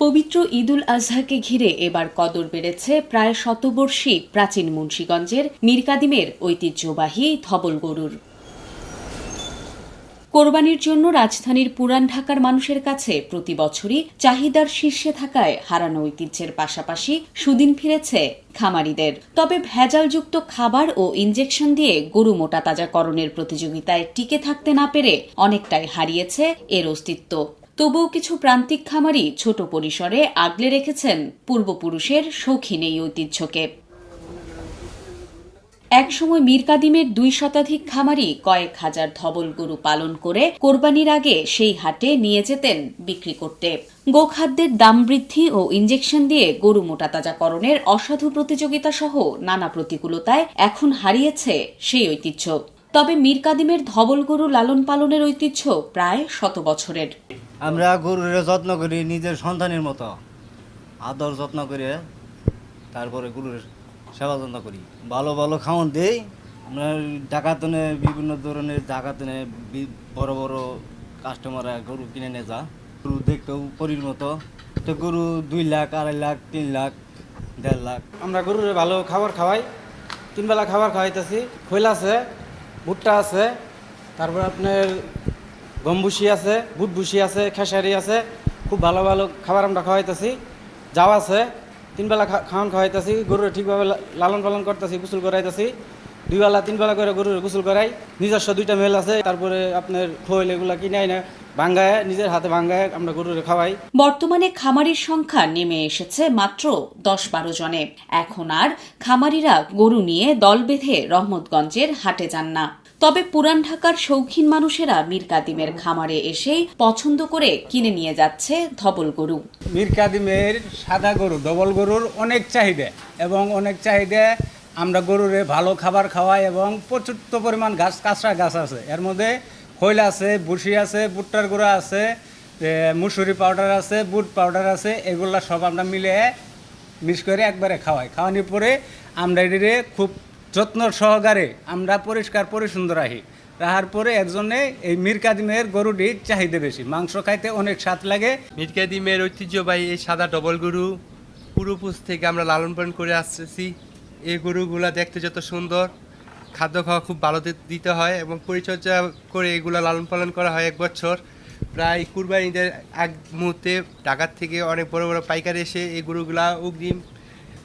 পবিত্র ঈদুল আজহাকে ঘিরে এবার কদর বেড়েছে প্রায় শতবর্ষী প্রাচীন মুন্সিগঞ্জের মীরকাদিমের ঐতিহ্যবাহী ধবল গরুর। কোরবানির জন্য রাজধানীর পুরান ঢাকার মানুষের কাছে প্রতি বছরই চাহিদার শীর্ষে থাকায় হারানো ঐতিহ্যের পাশাপাশি সুদিন ফিরেছে খামারিদের। তবে ভেজালযুক্ত খাবার ও ইনজেকশন দিয়ে গরু মোটা তাজাকরণের প্রতিযোগিতায় টিকে থাকতে না পেরে অনেকটাই হারিয়েছে এর অস্তিত্ব। তবুও কিছু প্রান্তিক খামারি ছোট পরিসরে আগলে রেখেছেন পূর্বপুরুষের শৌখিন এই ঐতিহ্যকে। একসময় মীরকাদিমের 2 শতাধিক খামারি কয়েক হাজার ধবল গরু পালন করে কোরবানির আগে সেই হাটে নিয়ে যেতেন বিক্রি করতে। গোখাদ্যের দাম বৃদ্ধি ও ইনজেকশন দিয়ে গরু মোটাতাজাকরণের অসাধু প্রতিযোগিতা সহ নানা প্রতিকূলতায় এখন হারিয়েছে সেই ঐতিহ্য। তবে মীরকাদিমের ধবল গরু লালন পালনের ঐতিহ্য প্রায় 100 বছরের। আমরা গরুর যত্ন করি নিজের সন্তানের মতো, আদর যত্ন করে তারপরে গরুর সেবা যত্ন করি, ভালো ভালো খাওয়ান দেই। আমরা ডাকাতনে বিভিন্ন ধরনের ডাকাতনে বড় বড় কাস্টমাররা গরু কিনে নিয়ে যা, গরু দেখতেও পরির মতো। তো গরু 2 লাখ, 2.5 লাখ, 3 লাখ, 1.5 লাখ। আমরা গরুর ভালো খাবার খাওয়াই, 3 বেলা খাবার খাওয়াইতেছি। খৈল আছে, ভুট্টা আছে, তারপর আপনার গম ভুসি আছে, বুট ভুসি আছে, খেসারি আছে, খুব ভালো ভালো খাবার আমরা খাওয়াইতেছি। যাও আছে, 3 বেলা খাওয়ান খাওয়াইতেছি, গরুর ঠিকভাবে লালন পালন করতেছি, গোসল করাইতেছি। 2 বেলা 3 বেলা করে গরুর গোসল করাই। নিজস্ব 2টা মেল আছে, তারপরে আপনার খৈল এগুলা কিনে না ভাঙ্গায়, নিজের হাতে ভাঙ্গায় আমরা গরুর খাওয়াই। বর্তমানে খামারির সংখ্যা নেমে এসেছে মাত্র 10-12 জনে। এখন আর খামারিরা গরু নিয়ে দল বেঁধে রহমতগঞ্জের হাটে যান না। তবে পুরান ঢাকার শৌখিন মানুষেরা মীরকাদিমের খামারে এসেই পছন্দ করে কিনে নিয়ে যাচ্ছে ধবল গরু। মীরকাদিমের সাদা গরু, ডবল গরুর অনেক চাহিদা এবং অনেক চাহিদা। আমরা গরুরে ভালো খাবার খাওয়াই এবং প্রচুর পরিমাণ কাঁচা গাছ আছে। এর মধ্যে খৈল আছে, ভুসি আছে, ভুট্টার গুঁড়া আছে, মুসুরি পাউডার আছে, বুট পাউডার আছে। এগুলা সব আমরা মিলে মিক্স করে একবারে খাওয়ানোর পরে আমরা এটিরে খুব যত্ন সহকারে আমরা পরিষ্কার পরিচ্ছন্ন রাখার পরে এর জন্যে এই মীরকাদিমের গরুটির চাহিদা বেশি। মাংস খাইতে অনেক স্বাদ লাগে। মীরকাদিমের ঐতিহ্যবাহী এই সাদা ডবল গরু পূর্বপুরুষ থেকে আমরা লালন পালন করে আসতেছি। এই গরুগুলা দেখতে যত সুন্দর, খাদ্য খাওয়া খুব ভালো দিতে হয় এবং পরিচর্যা করে এগুলা লালন পালন করা হয় 1 বছর। প্রায় কুরবানিদের এক মুহূর্তে ঢাকার থেকে অনেক বড় বড় পাইকারি এসে এই গরুগুলা অগ্রিম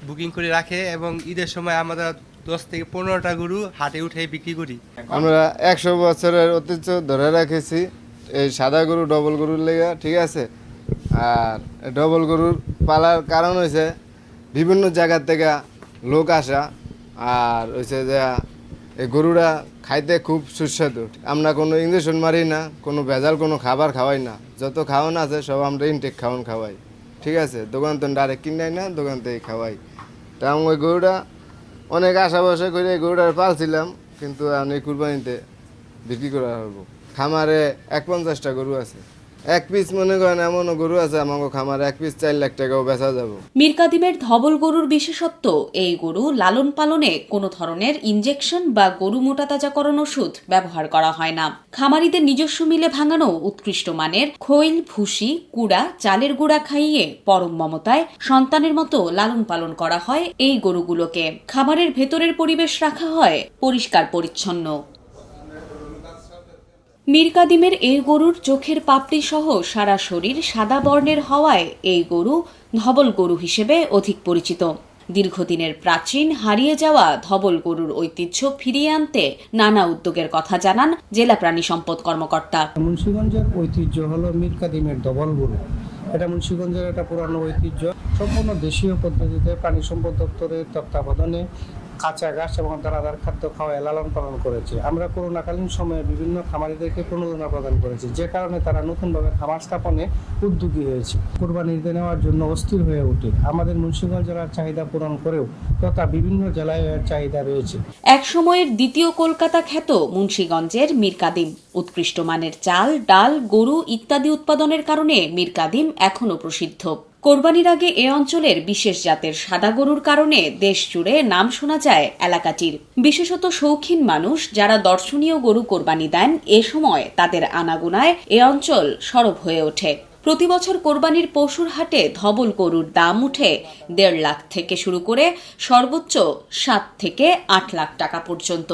বুকিং করে রাখে এবং ঈদের সময় আমরা 10 থেকে 15টা গরু হাটে উঠে বিক্রি করি। আমরা 100 বছরের ঐতিহ্য ধরে রেখেছি এই সাদা গরু ডবল গরুর লেগে, ঠিক আছে। আর ডবল গরুর পালার কারণ হয়েছে বিভিন্ন জায়গা থেকে লোক আসা, আর হয়েছে যে এই গরুরা খাইতে খুব সুস্বাদু। আমরা কোনো ইঞ্জেকশন মারি না, কোনো ভেজাল কোনো খাবার খাওয়াই না। যত খাওয়ান আছে সব আমরা ইনটেক খাওয়াই, ঠিক আছে। দোকান তো ডাইরেক্ট কিনাই না, দোকান থেকে খাওয়াই। তা ওই গরুটা অনেক আশা ভরসা করে গরুটার পালছিলাম, কিন্তু আমি কুরবানিতে বিক্রি করা হবো। খামারে 50টা গরু আছে, 1 পিস মনে করেন এমনও গরু আছে আমাকে খামারে 1 পিস 4 লাখ টাকাও বেচা যাবো। মীরকাদিমের ধবল গরুর বিশেষত্ব, এই গরু লালন পালনে কোনো ধরনের ইনজেকশন বা গরু মোটাতাজাকরণ ওষুধ ব্যবহার করা হয় না। খামারিদের নিজস্ব মিলে ভাঙানো উৎকৃষ্ট মানের খৈল, ভুসি, কুড়া, চালের গুঁড়া খাইয়ে পরম মমতায় সন্তানের মতো লালন পালন করা হয় এই গরুগুলোকে। খামারের ভেতরের পরিবেশ রাখা হয় পরিষ্কার পরিচ্ছন্ন। মীরকাদিমের এই গরুর চোখের পাপড়ি সহ সারা শরীর সাদা বর্ণের হওয়ায় এই গরু ধবল গরু হিসেবে অধিক পরিচিত। দীর্ঘদিনের প্রাচীন হারিয়ে যাওয়া ধবল গরুর ঐতিহ্য ফিরিয়ে আনতে নানা উদ্যোগের কথা জানান জেলা প্রাণী সম্পদ কর্মকর্তা। মুন্সিগঞ্জের ঐতিহ্য হলো মীরকাদিমের ধবল গরু। এটা মুন্সিগঞ্জের একটা পুরানো ঐতিহ্য। সম্পূর্ণ দেশীয় পদ্ধতিতে প্রাণী সম্পদ দপ্তরের তত্ত্বাবধানে কাঁচা ঘাস এবং দানাদার খাদ্য খাওয়ায় লালন পালন করেছে। আমরা করোনাকালীন সময়ে বিভিন্ন খামারিদেরকে প্রণোদনা প্রদান করেছি, যে কারণে তারা নতুনভাবে খামার স্থাপনে উদ্যোগী হয়েছে। কোরবানি নেওয়ার জন্য অস্থির হয়ে ওঠে। আমাদের মুন্সিগঞ্জ জেলার চাহিদা পূরণ করেও তথা বিভিন্ন জেলায় এর চাহিদা রয়েছে। এক সময়ের দ্বিতীয় কলকাতা খ্যাত মুন্সিগঞ্জের মীরকাদিম উৎকৃষ্ট মানের চাল, ডাল, গরু ইত্যাদি উৎপাদনের কারণে মীরকাদিম এখনও প্রসিদ্ধ। কোরবানির আগে এ অঞ্চলের বিশেষ জাতের সাদা গরুর কারণে দেশ জুড়ে নাম শোনা যায় এলাকাটির। বিশেষত শৌখিন মানুষ যারা দর্শনীয় গরু কোরবানি দেন, এ সময় তাদের আনাগোনায় এ অঞ্চল সরব হয়ে ওঠে। প্রতি বছর কোরবানির পশুর হাটে ধবল গরুর দাম উঠে 1.5 লাখ থেকে শুরু করে সর্বোচ্চ 7 থেকে 8 লাখ টাকা পর্যন্ত।